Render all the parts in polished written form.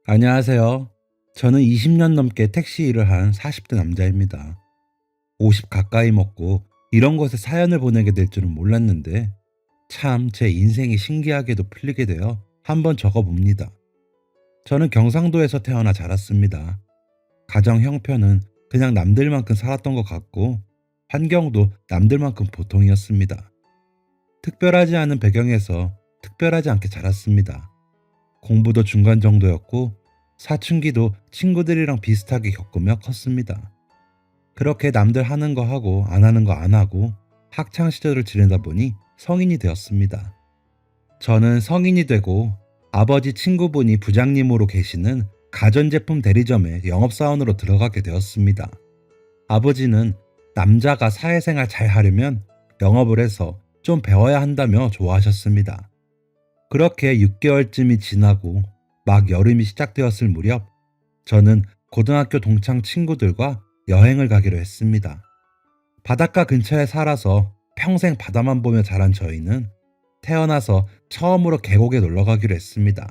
안녕하세요. 저는 20년 넘게 택시 일을 한 40대 남자입니다. 50 가까이 먹고 이런 곳에 사연을 보내게 될 줄은 몰랐는데 참 제 인생이 신기하게도 풀리게 되어 한번 적어봅니다. 저는 경상도에서 태어나 자랐습니다. 가정 형편은 그냥 남들만큼 살았던 것 같고 환경도 남들만큼 보통이었습니다. 특별하지 않은 배경에서 특별하지 않게 자랐습니다. 공부도 중간 정도였고 사춘기도 친구들이랑 비슷하게 겪으며 컸습니다. 그렇게 남들 하는 거 하고 안 하는 거 안 하고 학창 시절을 지내다 보니 성인이 되었습니다. 저는 성인이 되고 아버지 친구분이 부장님으로 계시는 가전제품 대리점에 영업사원으로 들어가게 되었습니다. 아버지는 남자가 사회생활 잘 하려면 영업을 해서 좀 배워야 한다며 좋아하셨습니다. 그렇게 6개월쯤이 지나고 막 여름이 시작되었을 무렵 저는 고등학교 동창 친구들과 여행을 가기로 했습니다. 바닷가 근처에 살아서 평생 바다만 보며 자란 저희는 태어나서 처음으로 계곡에 놀러 가기로 했습니다.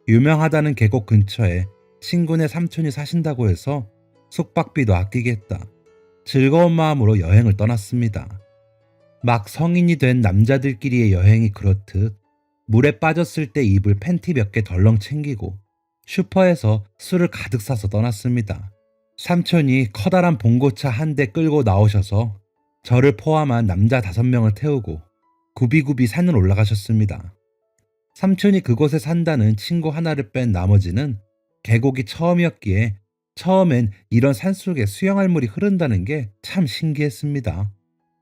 유명하다는 계곡 근처에 친구네 삼촌이 사신다고 해서 숙박비도 아끼겠다. 즐거운 마음으로 여행을 떠났습니다. 막 성인이 된 남자들끼리의 여행이 그렇듯 물에 빠졌을 때 입을 팬티 몇 개 덜렁 챙기고 슈퍼에서 술을 가득 사서 떠났습니다. 삼촌이 커다란 봉고차 한 대 끌고 나오셔서 저를 포함한 남자 5명을 태우고 굽이굽이 산을 올라가셨습니다. 삼촌이 그곳에 산다는 친구 하나를 뺀 나머지는 계곡이 처음이었기에 처음엔 이런 산속에 수영할 물이 흐른다는 게 참 신기했습니다.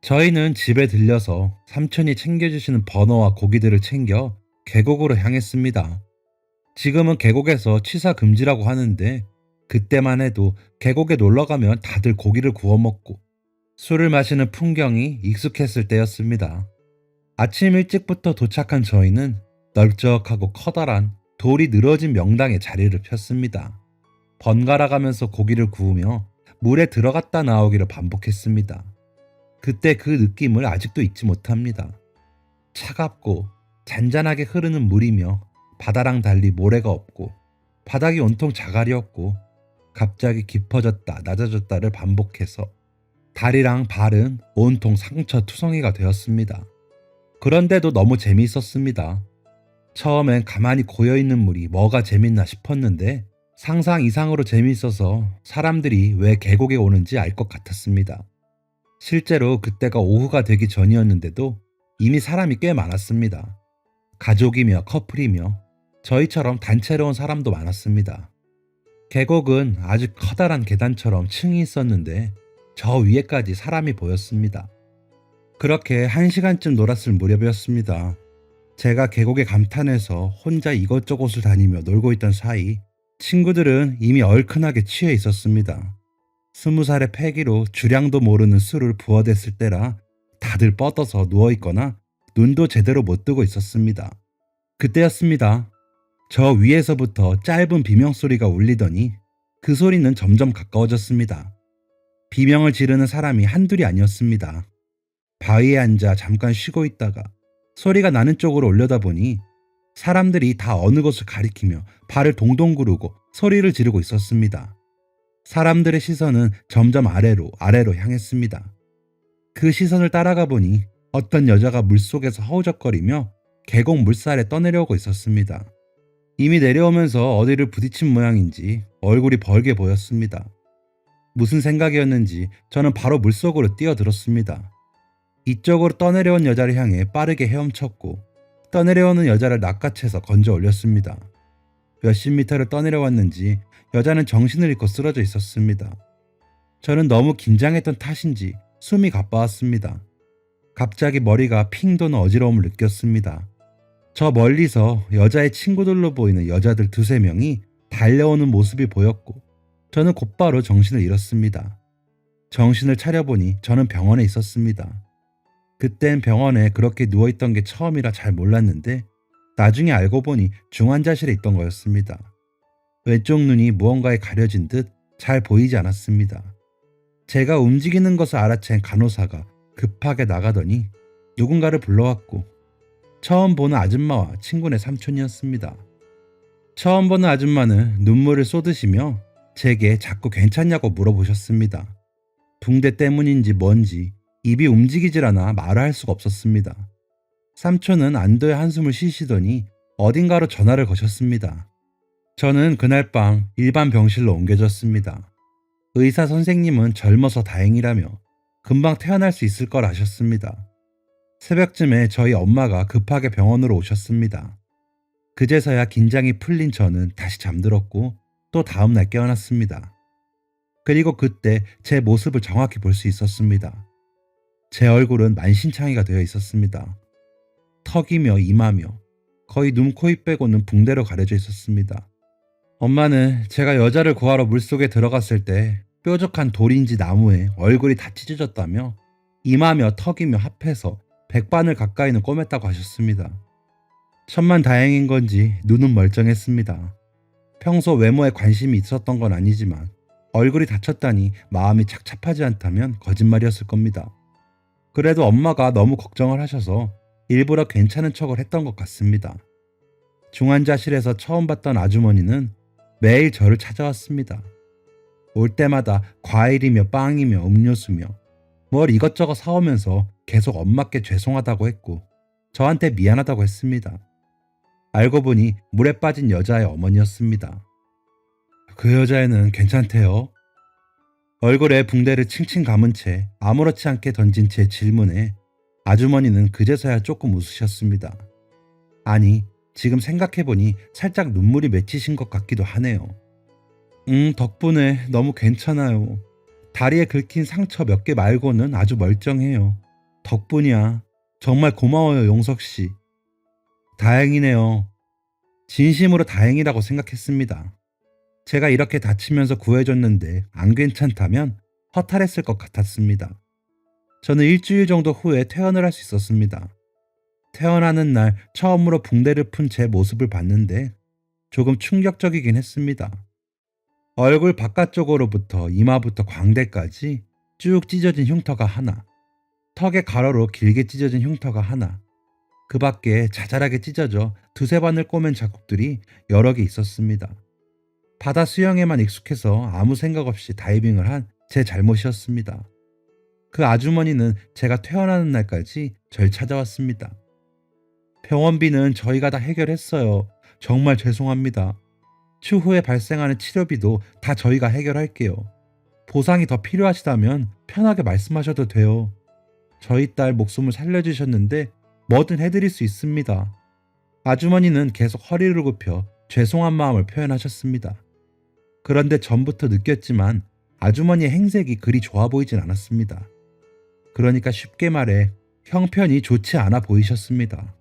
저희는 집에 들려서 삼촌이 챙겨주시는 버너와 고기들을 챙겨 계곡으로 향했습니다. 지금은 계곡에서 취사 금지라고 하는데 그때만 해도 계곡에 놀러가면 다들 고기를 구워 먹고 술을 마시는 풍경이 익숙했을 때였습니다. 아침 일찍부터 도착한 저희는 넓적하고 커다란 돌이 늘어진 명당에 자리를 폈습니다. 번갈아 가면서 고기를 구우며 물에 들어갔다 나오기를 반복했습니다. 그때 그 느낌을 아직도 잊지 못합니다. 차갑고 잔잔하게 흐르는 물이며 바다랑 달리 모래가 없고 바닥이 온통 자갈이었고 갑자기 깊어졌다 낮아졌다를 반복해서 다리랑 발은 온통 상처 투성이가 되었습니다. 그런데도 너무 재미있었습니다. 처음엔 가만히 고여있는 물이 뭐가 재밌나 싶었는데 상상 이상으로 재미있어서 사람들이 왜 계곡에 오는지 알 것 같았습니다. 실제로 그때가 오후가 되기 전이었는데도 이미 사람이 꽤 많았습니다. 가족이며 커플이며 저희처럼 단체로 온 사람도 많았습니다. 계곡은 아주 커다란 계단처럼 층이 있었는데 저 위에까지 사람이 보였습니다. 그렇게 1시간쯤 놀았을 무렵이었습니다. 제가 계곡에 감탄해서 혼자 이곳저곳을 다니며 놀고 있던 사이 친구들은 이미 얼큰하게 취해 있었습니다. 20살의 패기로 주량도 모르는 술을 부어댔을 때라 다들 뻗어서 누워있거나 눈도 제대로 못 뜨고 있었습니다. 그때였습니다. 저 위에서부터 짧은 비명소리가 울리더니 그 소리는 점점 가까워졌습니다. 비명을 지르는 사람이 한둘이 아니었습니다. 바위에 앉아 잠깐 쉬고 있다가 소리가 나는 쪽으로 올려다보니 사람들이 다 어느 곳을 가리키며 발을 동동 구르고 소리를 지르고 있었습니다. 사람들의 시선은 점점 아래로 향했습니다. 그 시선을 따라가 보니 어떤 여자가 물속에서 허우적거리며 계곡 물살에 떠내려오고 있었습니다. 이미 내려오면서 어디를 부딪힌 모양인지 얼굴이 벌게 보였습니다. 무슨 생각이었는지 저는 바로 물속으로 뛰어들었습니다. 이쪽으로 떠내려온 여자를 향해 빠르게 헤엄쳤고 떠내려오는 여자를 낚아채서 건져 올렸습니다. 몇십 미터를 떠내려왔는지 여자는 정신을 잃고 쓰러져 있었습니다. 저는 너무 긴장했던 탓인지 숨이 가빠왔습니다. 갑자기 머리가 핑 도는 어지러움을 느꼈습니다. 저 멀리서 여자의 친구들로 보이는 여자들 2~3명이 달려오는 모습이 보였고 저는 곧바로 정신을 잃었습니다. 정신을 차려보니 저는 병원에 있었습니다. 그땐 병원에 그렇게 누워있던 게 처음이라 잘 몰랐는데 나중에 알고 보니 중환자실에 있던 거였습니다. 왼쪽 눈이 무언가에 가려진 듯 잘 보이지 않았습니다. 제가 움직이는 것을 알아챈 간호사가 급하게 나가더니 누군가를 불러왔고 처음 보는 아줌마와 친구네 삼촌이었습니다. 처음 보는 아줌마는 눈물을 쏟으시며 제게 자꾸 괜찮냐고 물어보셨습니다. 붕대 때문인지 뭔지 입이 움직이질 않아 말을 할 수가 없었습니다. 삼촌은 안도의 한숨을 쉬시더니 어딘가로 전화를 거셨습니다. 저는 그날 밤 일반 병실로 옮겨졌습니다. 의사 선생님은 젊어서 다행이라며 금방 퇴원할 수 있을 걸 아셨습니다. 새벽쯤에 저희 엄마가 급하게 병원으로 오셨습니다. 그제서야 긴장이 풀린 저는 다시 잠들었고 또 다음날 깨어났습니다. 그리고 그때 제 모습을 정확히 볼 수 있었습니다. 제 얼굴은 만신창이가 되어 있었습니다. 턱이며 이마며 거의 눈, 코, 입 빼고는 붕대로 가려져 있었습니다. 엄마는 제가 여자를 구하러 물속에 들어갔을 때 뾰족한 돌인지 나무에 얼굴이 다 찢어졌다며 이마며 턱이며 합해서 100반을 가까이는 꼬맸다고 하셨습니다. 천만 다행인 건지 눈은 멀쩡했습니다. 평소 외모에 관심이 있었던 건 아니지만 얼굴이 다쳤다니 마음이 착잡하지 않다면 거짓말이었을 겁니다. 그래도 엄마가 너무 걱정을 하셔서 일부러 괜찮은 척을 했던 것 같습니다. 중환자실에서 처음 봤던 아주머니는 매일 저를 찾아왔습니다. 올 때마다 과일이며 빵이며 음료수며 뭘 이것저것 사오면서 계속 엄마께 죄송하다고 했고 저한테 미안하다고 했습니다. 알고 보니 물에 빠진 여자의 어머니였습니다. 그 여자애는 괜찮대요. 얼굴에 붕대를 칭칭 감은 채 아무렇지 않게 던진 제 질문에 아주머니는 그제서야 조금 웃으셨습니다. 아니, 지금 생각해보니 살짝 눈물이 맺히신 것 같기도 하네요. 덕분에 너무 괜찮아요. 다리에 긁힌 상처 몇 개 말고는 아주 멀쩡해요. 덕분이야. 정말 고마워요, 용석씨. 다행이네요. 진심으로 다행이라고 생각했습니다. 제가 이렇게 다치면서 구해줬는데 안 괜찮다면 허탈했을 것 같았습니다. 저는 일주일 정도 후에 퇴원을 할 수 있었습니다. 퇴원하는 날 처음으로 붕대를 푼 제 모습을 봤는데 조금 충격적이긴 했습니다. 얼굴 바깥쪽으로부터 이마부터 광대까지 쭉 찢어진 흉터가 하나, 턱의 가로로 길게 찢어진 흉터가 하나, 그 밖에 자잘하게 찢어져 두세 반을 꼬맨 자국들이 여러 개 있었습니다. 바다 수영에만 익숙해서 아무 생각 없이 다이빙을 한 제 잘못이었습니다. 그 아주머니는 제가 퇴원하는 날까지 절 찾아왔습니다. 병원비는 저희가 다 해결했어요. 정말 죄송합니다. 추후에 발생하는 치료비도 다 저희가 해결할게요. 보상이 더 필요하시다면 편하게 말씀하셔도 돼요. 저희 딸 목숨을 살려주셨는데 뭐든 해드릴 수 있습니다. 아주머니는 계속 허리를 굽혀 죄송한 마음을 표현하셨습니다. 그런데 전부터 느꼈지만 아주머니의 행색이 그리 좋아 보이진 않았습니다. 그러니까 쉽게 말해 형편이 좋지 않아 보이셨습니다.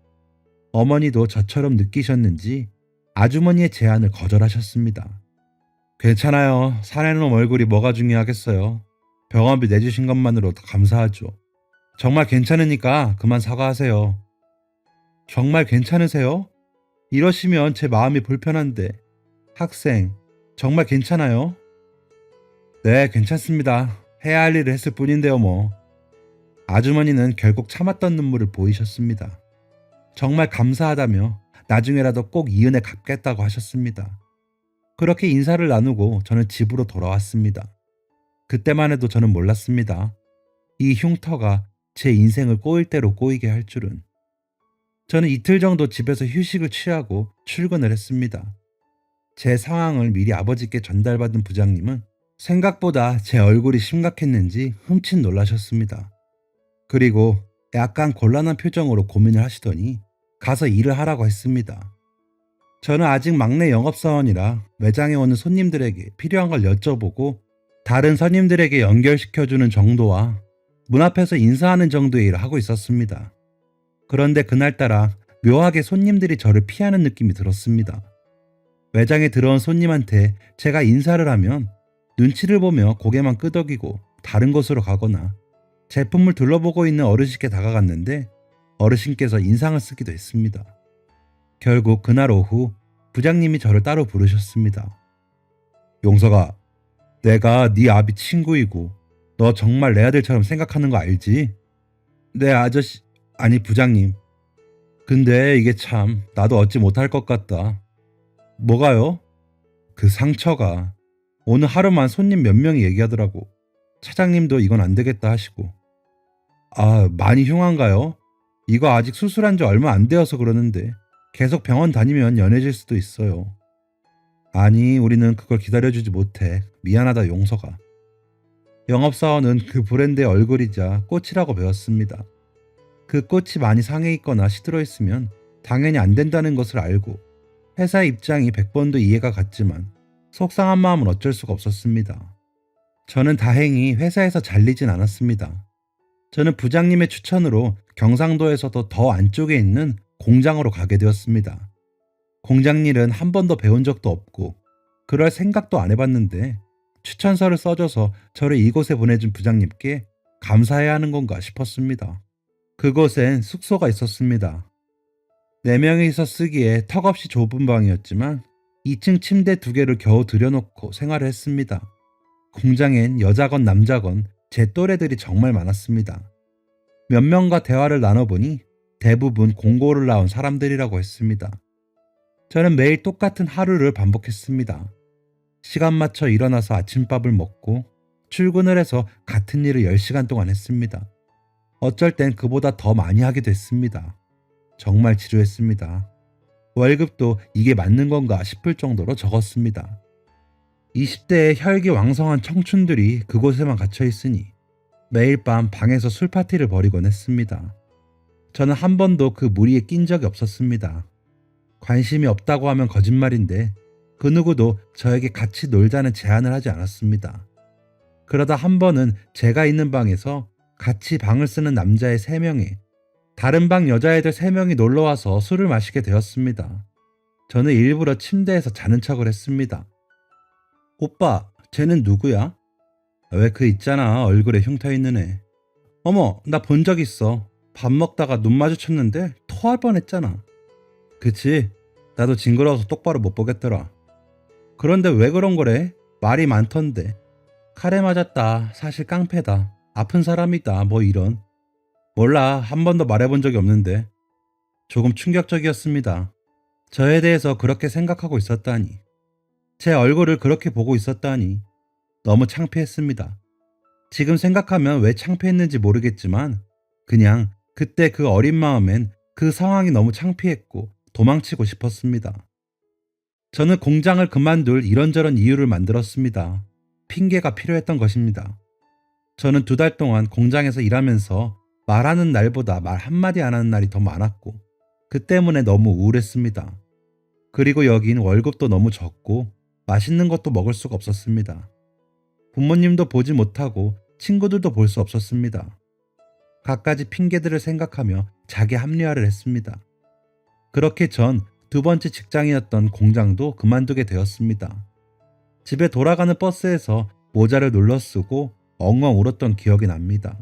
어머니도 저처럼 느끼셨는지 아주머니의 제안을 거절하셨습니다. 괜찮아요. 사내놈 얼굴이 뭐가 중요하겠어요. 병원비 내주신 것만으로도 감사하죠. 정말 괜찮으니까 그만 사과하세요. 정말 괜찮으세요? 이러시면 제 마음이 불편한데. 학생, 정말 괜찮아요? 네, 괜찮습니다. 해야 할 일을 했을 뿐인데요, 뭐. 아주머니는 결국 참았던 눈물을 보이셨습니다. 정말 감사하다며 나중에라도 꼭 이 은혜 갚겠다고 하셨습니다. 그렇게 인사를 나누고 저는 집으로 돌아왔습니다. 그때만 해도 저는 몰랐습니다. 이 흉터가 제 인생을 꼬일 대로 꼬이게 할 줄은. 저는 이틀 정도 집에서 휴식을 취하고 출근을 했습니다. 제 상황을 미리 아버지께 전달받은 부장님은 생각보다 제 얼굴이 심각했는지 흠칫 놀라셨습니다. 그리고 약간 곤란한 표정으로 고민을 하시더니 가서 일을 하라고 했습니다. 저는 아직 막내 영업사원이라 매장에 오는 손님들에게 필요한 걸 여쭤보고 다른 손님들에게 연결시켜주는 정도와 문 앞에서 인사하는 정도의 일을 하고 있었습니다. 그런데 그날따라 묘하게 손님들이 저를 피하는 느낌이 들었습니다. 매장에 들어온 손님한테 제가 인사를 하면 눈치를 보며 고개만 끄덕이고 다른 곳으로 가거나 제품을 둘러보고 있는 어르신께 다가갔는데 어르신께서 인상을 쓰기도 했습니다. 결국 그날 오후 부장님이 저를 따로 부르셨습니다. 용서가, 내가 네 아비 친구이고 너 정말 내 아들처럼 생각하는 거 알지? 네 아저씨, 아니 부장님. 근데 이게 참 나도 어찌 못할 것 같다. 뭐가요? 그 상처가 오늘 하루만 손님 몇 명이 얘기하더라고. 차장님도 이건 안 되겠다 하시고. 아, 많이 흉한가요? 이거 아직 수술한 지 얼마 안 되어서 그러는데 계속 병원 다니면 연해질 수도 있어요. 아니, 우리는 그걸 기다려주지 못해. 미안하다, 용서가. 영업사원은 그 브랜드의 얼굴이자 꽃이라고 배웠습니다. 그 꽃이 많이 상해 있거나 시들어 있으면 당연히 안 된다는 것을 알고 회사의 입장이 100번도 이해가 갔지만 속상한 마음은 어쩔 수가 없었습니다. 저는 다행히 회사에서 잘리진 않았습니다. 저는 부장님의 추천으로 경상도에서도 더 안쪽에 있는 공장으로 가게 되었습니다. 공장 일은 한 번도 배운 적도 없고 그럴 생각도 안 해봤는데 추천서를 써줘서 저를 이곳에 보내준 부장님께 감사해야 하는 건가 싶었습니다. 그곳엔 숙소가 있었습니다. 4명이서 쓰기에 턱없이 좁은 방이었지만 2층 침대 2개를 겨우 들여놓고 생활을 했습니다. 공장엔 여자건 남자건 제 또래들이 정말 많았습니다. 몇 명과 대화를 나눠보니 대부분 공고를 나온 사람들이라고 했습니다. 저는 매일 똑같은 하루를 반복했습니다. 시간 맞춰 일어나서 아침밥을 먹고 출근을 해서 같은 일을 10시간 동안 했습니다. 어쩔 땐 그보다 더 많이 하게 됐습니다. 정말 지루했습니다. 월급도 이게 맞는 건가 싶을 정도로 적었습니다. 20대의 혈기왕성한 청춘들이 그곳에만 갇혀 있으니 매일 밤 방에서 술 파티를 벌이곤 했습니다. 저는 한 번도 그 무리에 낀 적이 없었습니다. 관심이 없다고 하면 거짓말인데 그 누구도 저에게 같이 놀자는 제안을 하지 않았습니다. 그러다 한 번은 제가 있는 방에서 같이 방을 쓰는 남자애 3명에 다른 방 여자애들 3명이 놀러와서 술을 마시게 되었습니다. 저는 일부러 침대에서 자는 척을 했습니다. 오빠, 쟤는 누구야? 왜 그 있잖아, 얼굴에 흉터 있는 애. 어머, 나 본 적 있어. 밥 먹다가 눈 마주쳤는데 토할 뻔했잖아. 그치? 나도 징그러워서 똑바로 못 보겠더라. 그런데 왜 그런 거래? 말이 많던데. 칼에 맞았다. 사실 깡패다. 아픈 사람이다. 뭐 이런. 몰라. 한 번도 말해본 적이 없는데. 조금 충격적이었습니다. 저에 대해서 그렇게 생각하고 있었다니. 제 얼굴을 그렇게 보고 있었다니. 너무 창피했습니다. 지금 생각하면 왜 창피했는지 모르겠지만 그냥 그때 그 어린 마음엔 그 상황이 너무 창피했고 도망치고 싶었습니다. 저는 공장을 그만둘 이런저런 이유를 만들었습니다. 핑계가 필요했던 것입니다. 저는 2달 동안 공장에서 일하면서 말하는 날보다 말 한마디 안 하는 날이 더 많았고 그 때문에 너무 우울했습니다. 그리고 여긴 월급도 너무 적고 맛있는 것도 먹을 수가 없었습니다. 부모님도 보지 못하고 친구들도 볼 수 없었습니다. 갖가지 핑계들을 생각하며 자기 합리화를 했습니다. 그렇게 전 2번째 직장이었던 공장도 그만두게 되었습니다. 집에 돌아가는 버스에서 모자를 눌러 쓰고 엉엉 울었던 기억이 납니다.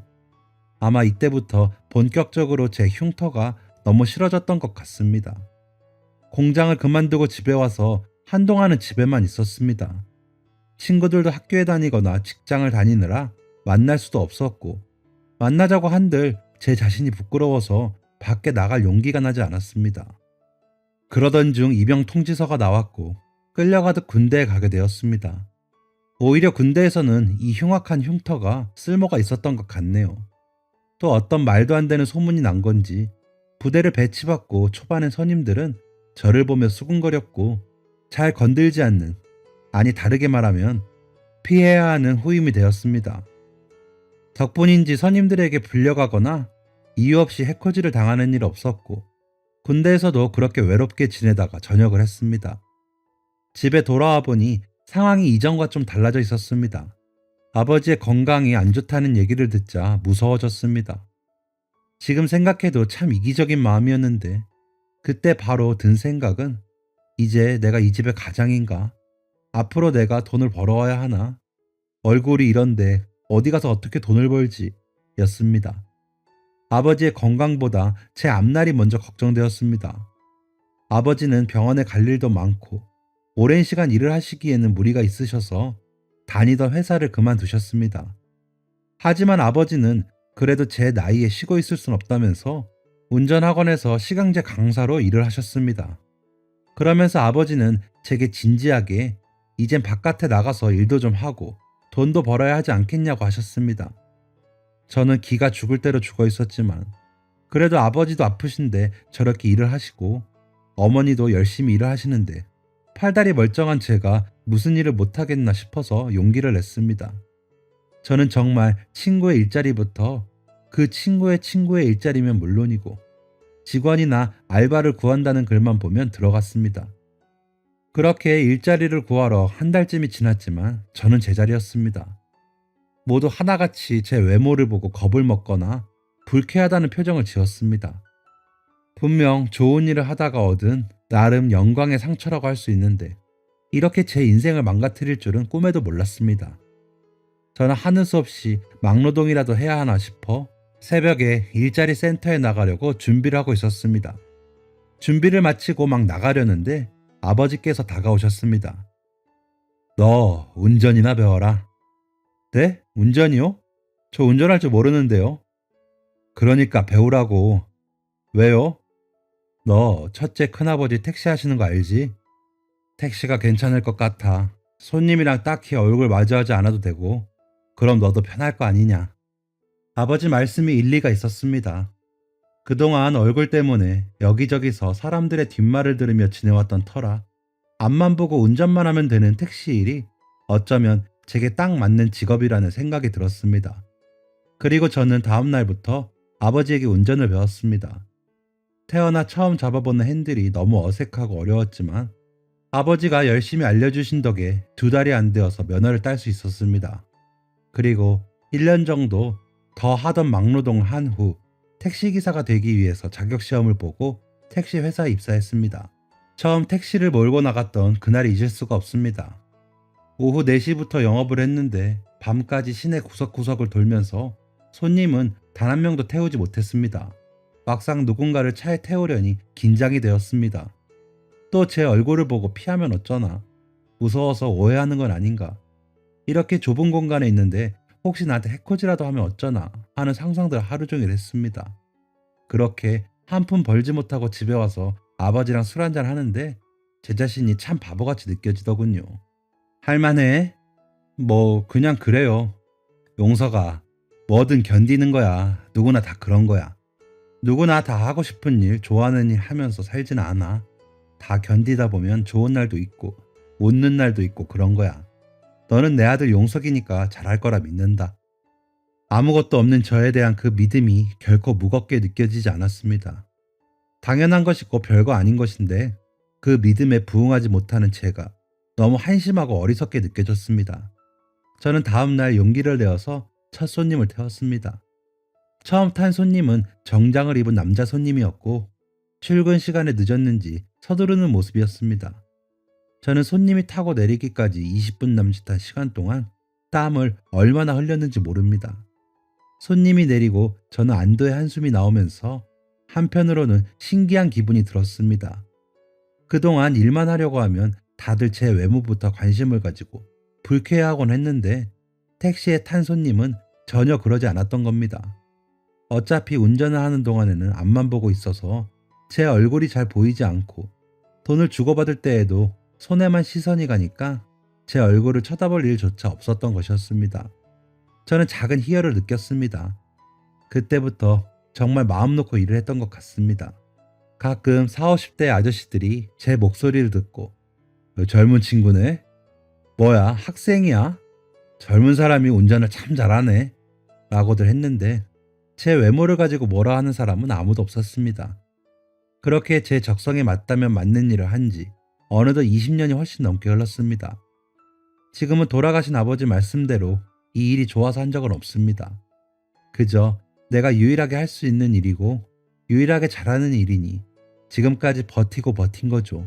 아마 이때부터 본격적으로 제 흉터가 너무 싫어졌던 것 같습니다. 공장을 그만두고 집에 와서 한동안은 집에만 있었습니다. 친구들도 학교에 다니거나 직장을 다니느라 만날 수도 없었고 만나자고 한들 제 자신이 부끄러워서 밖에 나갈 용기가 나지 않았습니다. 그러던 중 입영 통지서가 나왔고 끌려가듯 군대에 가게 되었습니다. 오히려 군대에서는 이 흉악한 흉터가 쓸모가 있었던 것 같네요. 또 어떤 말도 안 되는 소문이 난 건지 부대를 배치받고 초반엔 선임들은 저를 보며 수군거렸고 잘 건들지 않는, 아니 다르게 말하면 피해야 하는 후임이 되었습니다. 덕분인지 선임들에게 불려가거나 이유 없이 해코지를 당하는 일 없었고 군대에서도 그렇게 외롭게 지내다가 전역을 했습니다. 집에 돌아와 보니 상황이 이전과 좀 달라져 있었습니다. 아버지의 건강이 안 좋다는 얘기를 듣자 무서워졌습니다. 지금 생각해도 참 이기적인 마음이었는데 그때 바로 든 생각은 이제 내가 이 집의 가장인가? 앞으로 내가 돈을 벌어와야 하나? 얼굴이 이런데 어디 가서 어떻게 돈을 벌지? 였습니다. 아버지의 건강보다 제 앞날이 먼저 걱정되었습니다. 아버지는 병원에 갈 일도 많고 오랜 시간 일을 하시기에는 무리가 있으셔서 다니던 회사를 그만두셨습니다. 하지만 아버지는 그래도 제 나이에 쉬고 있을 순 없다면서 운전학원에서 시강제 강사로 일을 하셨습니다. 그러면서 아버지는 제게 진지하게 이젠 바깥에 나가서 일도 좀 하고 돈도 벌어야 하지 않겠냐고 하셨습니다. 저는 기가 죽을 대로 죽어 있었지만 그래도 아버지도 아프신데 저렇게 일을 하시고 어머니도 열심히 일을 하시는데 팔다리 멀쩡한 제가 무슨 일을 못하겠나 싶어서 용기를 냈습니다. 저는 정말 친구의 일자리부터 그 친구의 일자리면 물론이고 직원이나 알바를 구한다는 글만 보면 들어갔습니다. 그렇게 일자리를 구하러 한 달쯤이 지났지만 저는 제자리였습니다. 모두 하나같이 제 외모를 보고 겁을 먹거나 불쾌하다는 표정을 지었습니다. 분명 좋은 일을 하다가 얻은 나름 영광의 상처라고 할 수 있는데 이렇게 제 인생을 망가뜨릴 줄은 꿈에도 몰랐습니다. 저는 하는 수 없이 막노동이라도 해야 하나 싶어 새벽에 일자리 센터에 나가려고 준비를 하고 있었습니다. 준비를 마치고 막 나가려는데 아버지께서 다가오셨습니다. 너 운전이나 배워라. 네? 운전이요? 저 운전할 줄 모르는데요. 그러니까 배우라고. 왜요? 너 첫째 큰아버지 택시 하시는 거 알지? 택시가 괜찮을 것 같아. 손님이랑 딱히 얼굴 마주하지 않아도 되고 그럼 너도 편할 거 아니냐. 아버지 말씀이 일리가 있었습니다. 그동안 얼굴 때문에 여기저기서 사람들의 뒷말을 들으며 지내왔던 터라 앞만 보고 운전만 하면 되는 택시 일이 어쩌면 제게 딱 맞는 직업이라는 생각이 들었습니다. 그리고 저는 다음 날부터 아버지에게 운전을 배웠습니다. 태어나 처음 잡아보는 핸들이 너무 어색하고 어려웠지만 아버지가 열심히 알려주신 덕에 2달이 안 되어서 면허를 딸 수 있었습니다. 그리고 1년 정도 더 하던 막노동을 한 후 택시기사가 되기 위해서 자격시험을 보고 택시 회사에 입사했습니다. 처음 택시를 몰고 나갔던 그날이 잊을 수가 없습니다. 오후 4시부터 영업을 했는데 밤까지 시내 구석구석을 돌면서 손님은 단 한 명도 태우지 못했습니다. 막상 누군가를 차에 태우려니 긴장이 되었습니다. 또 제 얼굴을 보고 피하면 어쩌나, 무서워서 오해하는 건 아닌가, 이렇게 좁은 공간에 있는데 혹시 나한테 해코지라도 하면 어쩌나 하는 상상들을 하루 종일 했습니다. 그렇게 한 푼 벌지 못하고 집에 와서 아버지랑 술 한잔 하는데 제 자신이 참 바보같이 느껴지더군요. 할만해? 뭐 그냥 그래요. 용서가, 뭐든 견디는 거야. 누구나 다 그런 거야. 누구나 다 하고 싶은 일, 좋아하는 일 하면서 살지는 않아. 다 견디다 보면 좋은 날도 있고 웃는 날도 있고 그런 거야. 너는 내 아들 용석이니까 잘할 거라 믿는다. 아무것도 없는 저에 대한 그 믿음이 결코 무겁게 느껴지지 않았습니다. 당연한 것이고 별거 아닌 것인데 그 믿음에 부응하지 못하는 제가 너무 한심하고 어리석게 느껴졌습니다. 저는 다음 날 용기를 내어서 첫 손님을 태웠습니다. 처음 탄 손님은 정장을 입은 남자 손님이었고 출근 시간에 늦었는지 서두르는 모습이었습니다. 저는 손님이 타고 내리기까지 20분 남짓한 시간 동안 땀을 얼마나 흘렸는지 모릅니다. 손님이 내리고 저는 안도의 한숨이 나오면서 한편으로는 신기한 기분이 들었습니다. 그동안 일만 하려고 하면 다들 제 외모부터 관심을 가지고 불쾌해하곤 했는데 택시에 탄 손님은 전혀 그러지 않았던 겁니다. 어차피 운전을 하는 동안에는 앞만 보고 있어서 제 얼굴이 잘 보이지 않고 돈을 주고받을 때에도 손에만 시선이 가니까 제 얼굴을 쳐다볼 일조차 없었던 것이었습니다. 저는 작은 희열을 느꼈습니다. 그때부터 정말 마음 놓고 일을 했던 것 같습니다. 가끔 40, 50대 아저씨들이 제 목소리를 듣고 젊은 친구네? 뭐야 학생이야? 젊은 사람이 운전을 참 잘하네 라고들 했는데 제 외모를 가지고 뭐라 하는 사람은 아무도 없었습니다. 그렇게 제 적성에 맞다면 맞는 일을 한지 어느덧 20년이 훨씬 넘게 흘렀습니다. 지금은 돌아가신 아버지 말씀대로 이 일이 좋아서 한 적은 없습니다. 그저 내가 유일하게 할 수 있는 일이고 유일하게 잘하는 일이니 지금까지 버티고 버틴 거죠.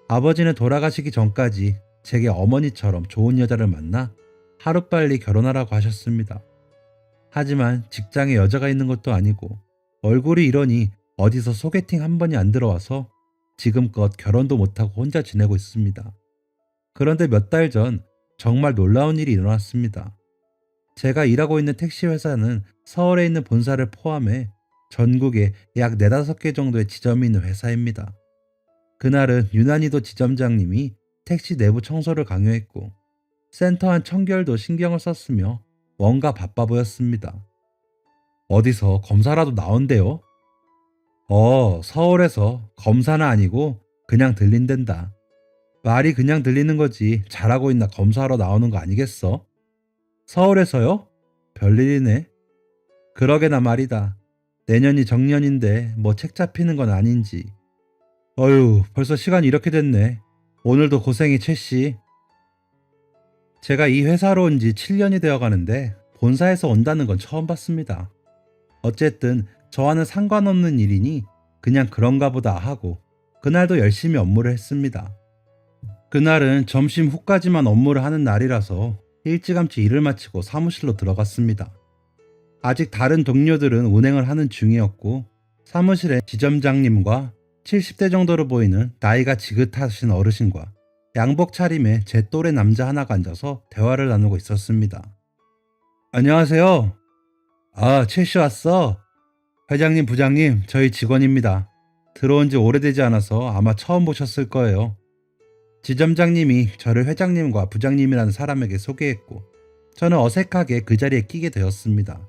아버지는 돌아가시기 전까지 제게 어머니처럼 좋은 여자를 만나 하루빨리 결혼하라고 하셨습니다. 하지만 직장에 여자가 있는 것도 아니고 얼굴이 이러니 어디서 소개팅 한 번이 안 들어와서 지금껏 결혼도 못하고 혼자 지내고 있습니다. 그런데 몇 달 전 정말 놀라운 일이 일어났습니다. 제가 일하고 있는 택시 회사는 서울에 있는 본사를 포함해 전국에 약 4-5개 정도의 지점이 있는 회사입니다. 그날은 유난히도 지점장님이 택시 내부 청소를 강요했고 센터 안 청결도 신경을 썼으며 뭔가 바빠 보였습니다. 어디서 검사라도 나온대요? 서울에서 검사는 아니고 그냥 들린댄다. 말이 그냥 들리는 거지 잘하고 있나 검사하러 나오는 거 아니겠어? 서울에서요? 별일이네. 그러게나 말이다. 내년이 정년인데 뭐 책 잡히는 건 아닌지. 어휴, 벌써 시간이 이렇게 됐네. 오늘도 고생이 최씨. 제가 이 회사로 온 지 7년이 되어 가는데 본사에서 온다는 건 처음 봤습니다. 어쨌든 저와는 상관없는 일이니 그냥 그런가 보다 하고 그날도 열심히 업무를 했습니다. 그날은 점심 후까지만 업무를 하는 날이라서 일찌감치 일을 마치고 사무실로 들어갔습니다. 아직 다른 동료들은 운행을 하는 중이었고 사무실에 지점장님과 70대 정도로 보이는 나이가 지긋하신 어르신과 양복 차림의 제 또래 남자 하나가 앉아서 대화를 나누고 있었습니다. 안녕하세요. 아, 최씨 왔어? 회장님, 부장님, 저희 직원입니다. 들어온 지 오래되지 않아서 아마 처음 보셨을 거예요. 지점장님이 저를 회장님과 부장님이라는 사람에게 소개했고 저는 어색하게 그 자리에 끼게 되었습니다.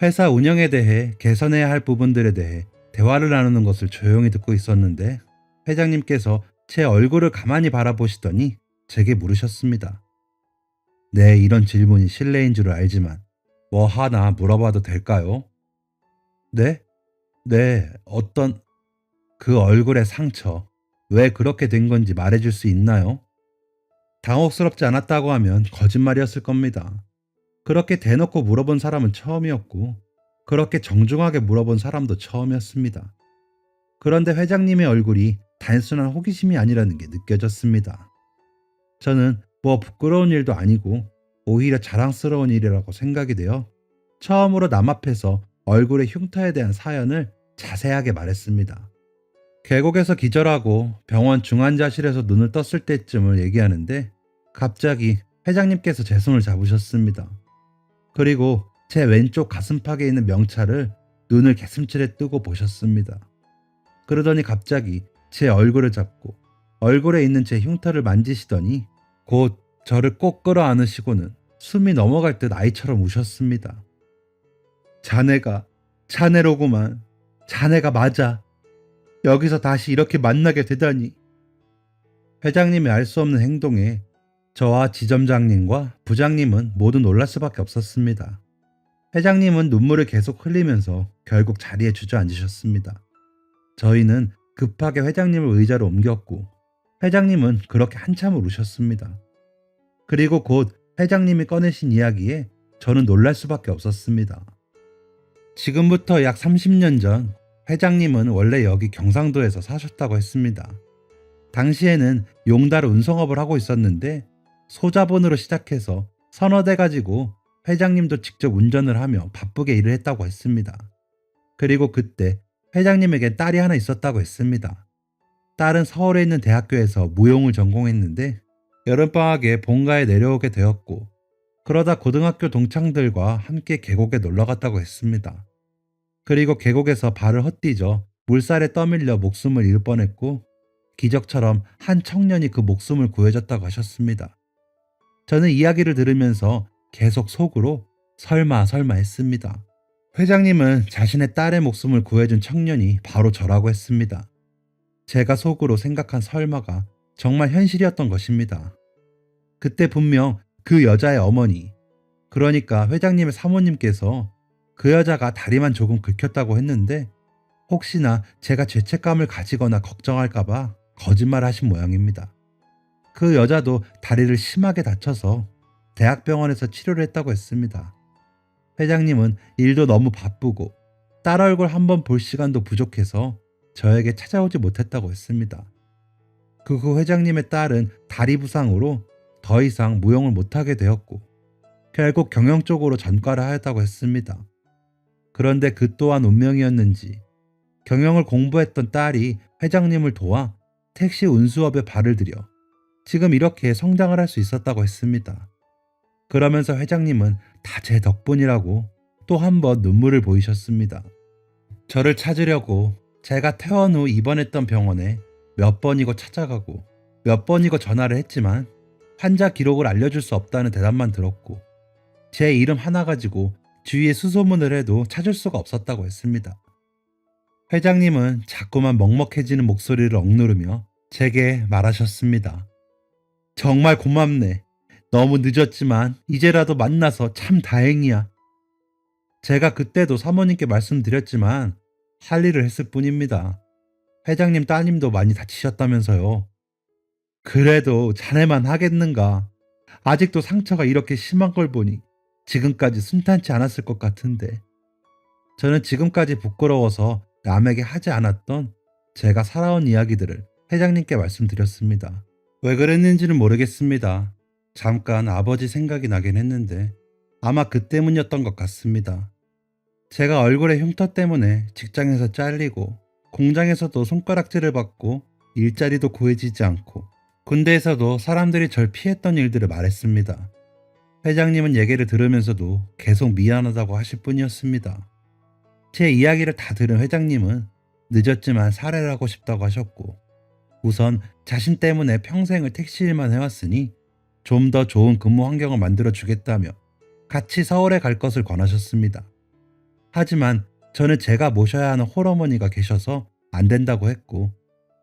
회사 운영에 대해 개선해야 할 부분들에 대해 대화를 나누는 것을 조용히 듣고 있었는데 회장님께서 제 얼굴을 가만히 바라보시더니 제게 물으셨습니다. 네, 이런 질문이 실례인 줄 알지만 뭐 하나 물어봐도 될까요? 네? 네, 어떤 그 얼굴의 상처, 왜 그렇게 된 건지 말해줄 수 있나요? 당혹스럽지 않았다고 하면 거짓말이었을 겁니다. 그렇게 대놓고 물어본 사람은 처음이었고, 그렇게 정중하게 물어본 사람도 처음이었습니다. 그런데 회장님의 얼굴이 단순한 호기심이 아니라는 게 느껴졌습니다. 저는 뭐 부끄러운 일도 아니고, 오히려 자랑스러운 일이라고 생각이 되어, 처음으로 남 앞에서 얼굴의 흉터에 대한 사연을 자세하게 말했습니다. 계곡에서 기절하고 병원 중환자실에서 눈을 떴을 때쯤을 얘기하는데 갑자기 회장님께서 제 손을 잡으셨습니다. 그리고 제 왼쪽 가슴팍에 있는 명찰을 눈을 개슴츠레 뜨고 보셨습니다. 그러더니 갑자기 제 얼굴을 잡고 얼굴에 있는 제 흉터를 만지시더니 곧 저를 꼭 끌어안으시고는 숨이 넘어갈 듯 아이처럼 우셨습니다. 자네로구만. 자네가 맞아. 여기서 다시 이렇게 만나게 되다니. 회장님의 알 수 없는 행동에 저와 지점장님과 부장님은 모두 놀랄 수밖에 없었습니다. 회장님은 눈물을 계속 흘리면서 결국 자리에 주저앉으셨습니다. 저희는 급하게 회장님을 의자로 옮겼고 회장님은 그렇게 한참을 우셨습니다. 그리고 곧 회장님이 꺼내신 이야기에 저는 놀랄 수밖에 없었습니다. 지금부터 약 30년 전 회장님은 원래 여기 경상도에서 사셨다고 했습니다. 당시에는 용달 운송업을 하고 있었는데 소자본으로 시작해서 서너 대 가지고 회장님도 직접 운전을 하며 바쁘게 일을 했다고 했습니다. 그리고 그때 회장님에게 딸이 하나 있었다고 했습니다. 딸은 서울에 있는 대학교에서 무용을 전공했는데 여름방학에 본가에 내려오게 되었고 그러다 고등학교 동창들과 함께 계곡에 놀러 갔다고 했습니다. 그리고 계곡에서 발을 헛디져 물살에 떠밀려 목숨을 잃을 뻔했고 기적처럼 한 청년이 그 목숨을 구해줬다고 하셨습니다. 저는 이야기를 들으면서 계속 속으로 설마 했습니다. 회장님은 자신의 딸의 목숨을 구해준 청년이 바로 저라고 했습니다. 제가 속으로 생각한 설마가 정말 현실이었던 것입니다. 그때 분명 그 여자의 어머니, 그러니까 회장님의 사모님께서 그 여자가 다리만 조금 긁혔다고 했는데 혹시나 제가 죄책감을 가지거나 걱정할까봐 거짓말하신 모양입니다. 그 여자도 다리를 심하게 다쳐서 대학병원에서 치료를 했다고 했습니다. 회장님은 일도 너무 바쁘고 딸 얼굴 한번 볼 시간도 부족해서 저에게 찾아오지 못했다고 했습니다. 그 후 회장님의 딸은 다리 부상으로 더 이상 무용을 못하게 되었고 결국 경영 쪽으로 전과를 하였다고 했습니다. 그런데 그 또한 운명이었는지 경영을 공부했던 딸이 회장님을 도와 택시 운수업에 발을 들여 지금 이렇게 성장을 할 수 있었다고 했습니다. 그러면서 회장님은 다 제 덕분이라고 또 한 번 눈물을 보이셨습니다. 저를 찾으려고 제가 퇴원 후 입원했던 병원에 몇 번이고 찾아가고 몇 번이고 전화를 했지만 환자 기록을 알려줄 수 없다는 대답만 들었고 제 이름 하나 가지고 주위에 수소문을 해도 찾을 수가 없었다고 했습니다. 회장님은 자꾸만 먹먹해지는 목소리를 억누르며 제게 말하셨습니다. 정말 고맙네. 너무 늦었지만 이제라도 만나서 참 다행이야. 제가 그때도 사모님께 말씀드렸지만 할 일을 했을 뿐입니다. 회장님 따님도 많이 다치셨다면서요. 그래도 자네만 하겠는가. 아직도 상처가 이렇게 심한 걸 보니 지금까지 순탄치 않았을 것 같은데. 저는 지금까지 부끄러워서 남에게 하지 않았던 제가 살아온 이야기들을 회장님께 말씀드렸습니다. 왜 그랬는지는 모르겠습니다. 잠깐 아버지 생각이 나긴 했는데 아마 그 때문이었던 것 같습니다. 제가 얼굴에 흉터 때문에 직장에서 잘리고 공장에서도 손가락질을 받고 일자리도 구해지지 않고 군대에서도 사람들이 절 피했던 일들을 말했습니다. 회장님은 얘기를 들으면서도 계속 미안하다고 하실 뿐이었습니다. 제 이야기를 다 들은 회장님은 늦었지만 사례를 하고 싶다고 하셨고 우선 자신 때문에 평생을 택시일만 해왔으니 좀 더 좋은 근무 환경을 만들어 주겠다며 같이 서울에 갈 것을 권하셨습니다. 하지만 저는 제가 모셔야 하는 홀어머니가 계셔서 안 된다고 했고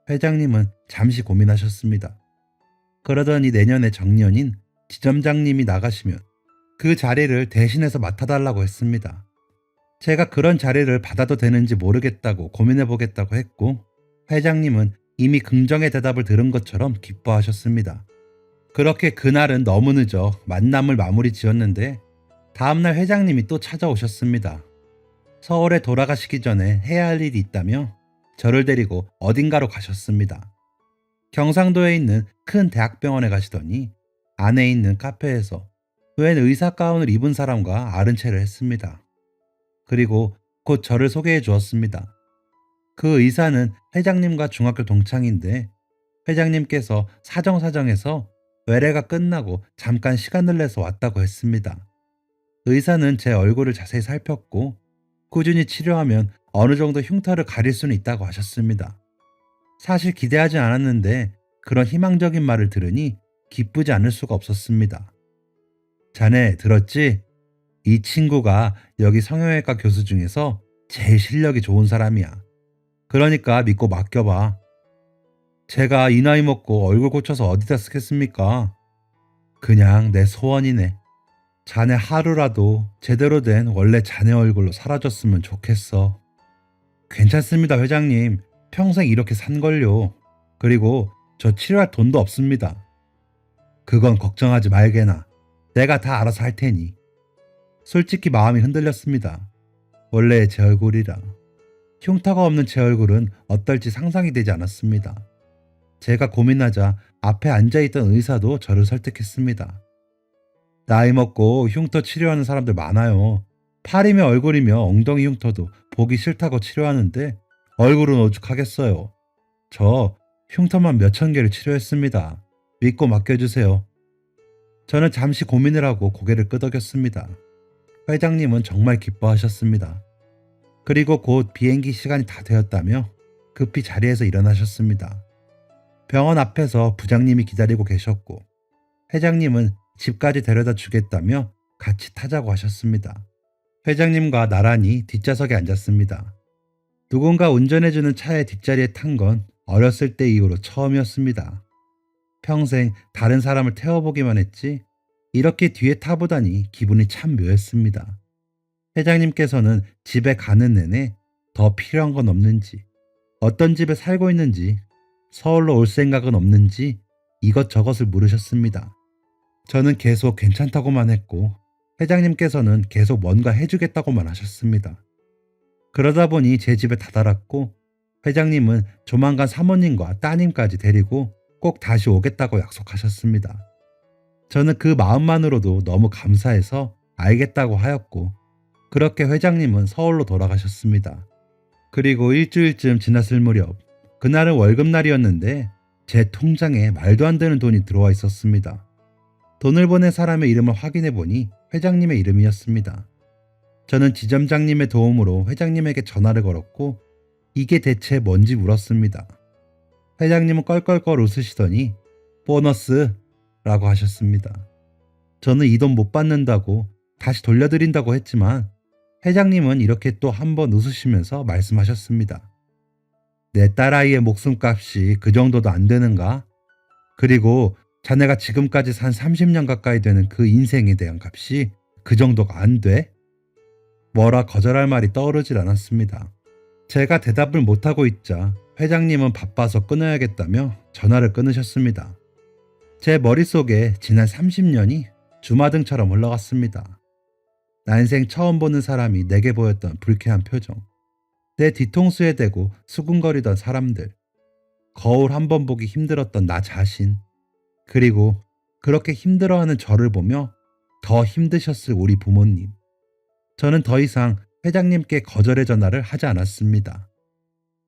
회장님은 잠시 고민하셨습니다. 그러더니 내년에 정년인 지점장님이 나가시면 그 자리를 대신해서 맡아달라고 했습니다. 제가 그런 자리를 받아도 되는지 모르겠다고 고민해 보겠다고 했고 회장님은 이미 긍정의 대답을 들은 것처럼 기뻐하셨습니다. 그렇게 그날은 너무 늦어 만남을 마무리 지었는데 다음날 회장님이 또 찾아오셨습니다. 서울에 돌아가시기 전에 해야 할 일이 있다며 저를 데리고 어딘가로 가셨습니다. 경상도에 있는 큰 대학병원에 가시더니 안에 있는 카페에서 웬 의사 가운을 입은 사람과 아른체를 했습니다. 그리고 곧 저를 소개해 주었습니다. 그 의사는 회장님과 중학교 동창인데 회장님께서 사정사정해서 외래가 끝나고 잠깐 시간을 내서 왔다고 했습니다. 의사는 제 얼굴을 자세히 살폈고 꾸준히 치료하면 어느 정도 흉터를 가릴 수는 있다고 하셨습니다. 사실 기대하지 않았는데 그런 희망적인 말을 들으니 기쁘지 않을 수가 없었습니다. 자네 들었지? 이 친구가 여기 성형외과 교수 중에서 제일 실력이 좋은 사람이야. 그러니까 믿고 맡겨봐. 제가 이 나이 먹고 얼굴 고쳐서 어디다 쓰겠습니까? 그냥 내 소원이네. 자네 하루라도 제대로 된 원래 자네 얼굴로 사라졌으면 좋겠어. 괜찮습니다, 회장님. 평생 이렇게 산걸요. 그리고 저 치료할 돈도 없습니다. 그건 걱정하지 말게나. 내가 다 알아서 할 테니. 솔직히 마음이 흔들렸습니다. 원래 제 얼굴이라. 흉터가 없는 제 얼굴은 어떨지 상상이 되지 않았습니다. 제가 고민하자 앞에 앉아있던 의사도 저를 설득했습니다. 나이 먹고 흉터 치료하는 사람들 많아요. 팔이며 얼굴이며 엉덩이 흉터도 보기 싫다고 치료하는데 얼굴은 오죽하겠어요. 저 흉터만 몇천 개를 치료했습니다. 믿고 맡겨주세요. 저는 잠시 고민을 하고 고개를 끄덕였습니다. 회장님은 정말 기뻐하셨습니다. 그리고 곧 비행기 시간이 다 되었다며 급히 자리에서 일어나셨습니다. 병원 앞에서 부장님이 기다리고 계셨고 회장님은 집까지 데려다 주겠다며 같이 타자고 하셨습니다. 회장님과 나란히 뒷좌석에 앉았습니다. 누군가 운전해주는 차의 뒷자리에 탄 건 어렸을 때 이후로 처음이었습니다. 평생 다른 사람을 태워보기만 했지 이렇게 뒤에 타보다니 기분이 참 묘했습니다. 회장님께서는 집에 가는 내내 더 필요한 건 없는지, 어떤 집에 살고 있는지, 서울로 올 생각은 없는지 이것저것을 물으셨습니다. 저는 계속 괜찮다고만 했고 회장님께서는 계속 뭔가 해주겠다고만 하셨습니다. 그러다 보니 제 집에 다다랐고 회장님은 조만간 사모님과 따님까지 데리고 꼭 다시 오겠다고 약속하셨습니다. 저는 그 마음만으로도 너무 감사해서 알겠다고 하였고 그렇게 회장님은 서울로 돌아가셨습니다. 그리고 일주일쯤 지났을 무렵 그날은 월급날이었는데 제 통장에 말도 안 되는 돈이 들어와 있었습니다. 돈을 보낸 사람의 이름을 확인해 보니 회장님의 이름이었습니다. 저는 지점장님의 도움으로 회장님에게 전화를 걸었고 이게 대체 뭔지 물었습니다. 회장님은 껄껄껄 웃으시더니 보너스라고 하셨습니다. 저는 이 돈 못 받는다고 다시 돌려드린다고 했지만 회장님은 이렇게 또 한 번 웃으시면서 말씀하셨습니다. 내 딸아이의 목숨값이 그 정도도 안 되는가? 그리고 자네가 지금까지 산 30년 가까이 되는 그 인생에 대한 값이 그 정도가 안 돼? 뭐라 거절할 말이 떠오르질 않았습니다. 제가 대답을 못하고 있자 회장님은 바빠서 끊어야겠다며 전화를 끊으셨습니다. 제 머릿속에 지난 30년이 주마등처럼 흘러갔습니다. 난생 처음 보는 사람이 내게 보였던 불쾌한 표정, 내 뒤통수에 대고 수군거리던 사람들, 거울 한 번 보기 힘들었던 나 자신, 그리고 그렇게 힘들어하는 저를 보며 더 힘드셨을 우리 부모님. 저는 더 이상 회장님께 거절의 전화를 하지 않았습니다.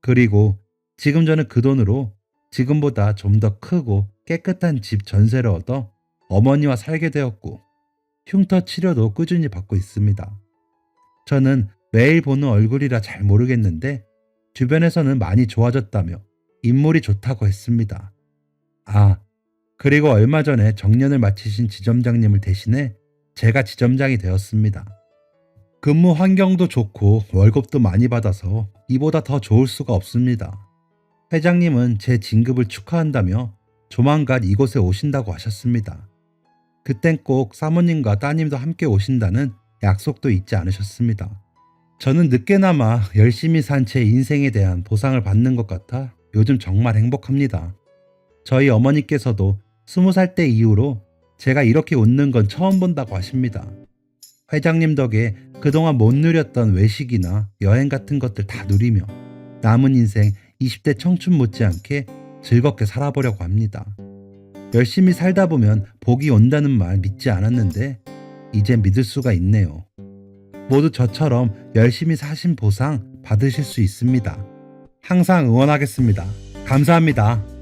그리고 지금 저는 그 돈으로 지금보다 좀 더 크고 깨끗한 집 전세를 얻어 어머니와 살게 되었고 흉터 치료도 꾸준히 받고 있습니다. 저는 매일 보는 얼굴이라 잘 모르겠는데 주변에서는 많이 좋아졌다며 인물이 좋다고 했습니다. 아, 그리고 얼마 전에 정년을 마치신 지점장님을 대신해 제가 지점장이 되었습니다. 근무 환경도 좋고 월급도 많이 받아서 이보다 더 좋을 수가 없습니다. 회장님은 제 진급을 축하한다며 조만간 이곳에 오신다고 하셨습니다. 그땐 꼭 사모님과 따님도 함께 오신다는 약속도 잊지 않으셨습니다. 저는 늦게나마 열심히 산 제 인생에 대한 보상을 받는 것 같아 요즘 정말 행복합니다. 저희 어머니께서도 20살 때 이후로 제가 이렇게 웃는 건 처음 본다고 하십니다. 회장님 덕에 그동안 못 누렸던 외식이나 여행 같은 것들 다 누리며 남은 인생 20대 청춘 못지않게 즐겁게 살아보려고 합니다. 열심히 살다 보면 복이 온다는 말 믿지 않았는데 이제 믿을 수가 있네요. 모두 저처럼 열심히 사신 보상 받으실 수 있습니다. 항상 응원하겠습니다. 감사합니다.